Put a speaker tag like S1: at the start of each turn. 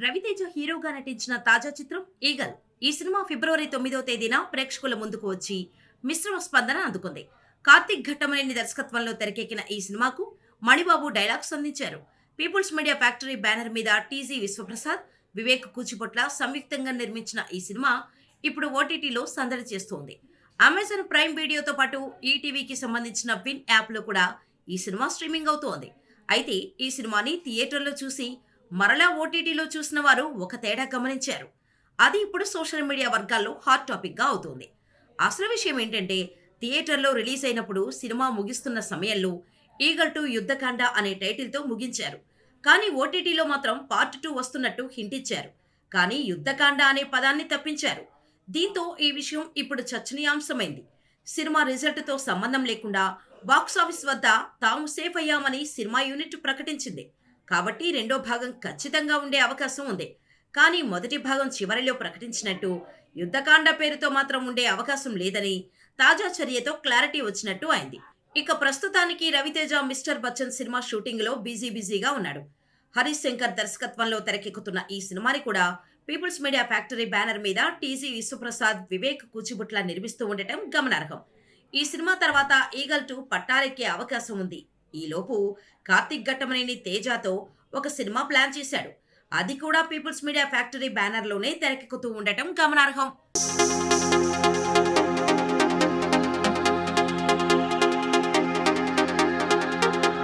S1: రవితేజ హీరోగా నటించిన తాజా చిత్రం ఈగల్. ఈ సినిమా ఫిబ్రవరి 9వ తేదీన ప్రేక్షకుల ముందుకు వచ్చి మిశ్రమ స్పందన అందుకుంది. కార్తీక్ ఘట్టమనేని దర్శకత్వంలో తెరకెక్కిన ఈ సినిమాకు మణిబాబు డైలాగ్స్ అందించారు. పీపుల్స్ మీడియా ఫ్యాక్టరీ బ్యానర్ మీద టీజీ విశ్వప్రసాద్, వివేక్ కూచిపొట్ల సంయుక్తంగా నిర్మించిన ఈ సినిమా ఇప్పుడు ఓటీటీలో సందడి చేస్తోంది. అమెజాన్ ప్రైమ్ వీడియోతో పాటు ఈటీవీకి సంబంధించిన విన్ యాప్లో కూడా ఈ సినిమా స్ట్రీమింగ్ అవుతోంది. అయితే ఈ సినిమాని థియేటర్లో చూసి మరలా ఓటీటీలో చూసిన వారు ఒక తేడా గమనించారు. అది ఇప్పుడు సోషల్ మీడియా వర్గాల్లో హాట్ టాపిక్గా అవుతోంది. అసలు విషయం ఏంటంటే, థియేటర్లో రిలీజ్ అయినప్పుడు సినిమా ముగిస్తున్న సమయంలో ఈగల్ 2 యుద్ధకాండ అనే టైటిల్తో ముగించారు. కానీ ఓటీటీలో మాత్రం పార్ట్ 2 వస్తున్నట్టు హింట్ ఇచ్చారు. కానీ యుద్ధకాండ అనే పదాన్ని తప్పించారు. దీంతో ఈ విషయం ఇప్పుడు చర్చనీయాంశమైంది. సినిమా రిజల్ట్తో సంబంధం లేకుండా బాక్సాఫీస్ వద్ద తాము సేఫ్ అయ్యామని సినిమా యూనిట్ ప్రకటించింది. కాబట్టి రెండో భాగం ఖచ్చితంగా ఉండే అవకాశం ఉంది. కానీ మొదటి భాగం చివరిలో ప్రకటించినట్టు యుద్ధకాండ పేరుతో మాత్రం ఉండే అవకాశం లేదని తాజా చర్యతో క్లారిటీ వచ్చినట్టు అయింది. ఇక ప్రస్తుతానికి రవితేజ మిస్టర్ బచ్చన్ సినిమా షూటింగ్లో బిజీగా ఉన్నాడు. హరీష్ శంకర్ దర్శకత్వంలో తెరకెక్కుతున్న ఈ సినిమాని కూడా పీపుల్స్ మీడియా ఫ్యాక్టరీ బ్యానర్ మీద టీజీ విశ్వప్రసాద్, వివేక్ కూచిబుట్ల నిర్మిస్తూ ఉండటం గమనార్హం. ఈ సినిమా తర్వాత ఈగల్ 2 పట్టాలెక్కే అవకాశం ఉంది. ఈలోపు కార్తీక్ ఘట్టమనేని తేజాతో ఒక సినిమా ప్లాన్ చేశాడు. అది కూడా పీపుల్స్ మీడియా ఫ్యాక్టరీ బ్యానర్లోనే తెరకెక్కుతూ ఉండటం గమనార్హం.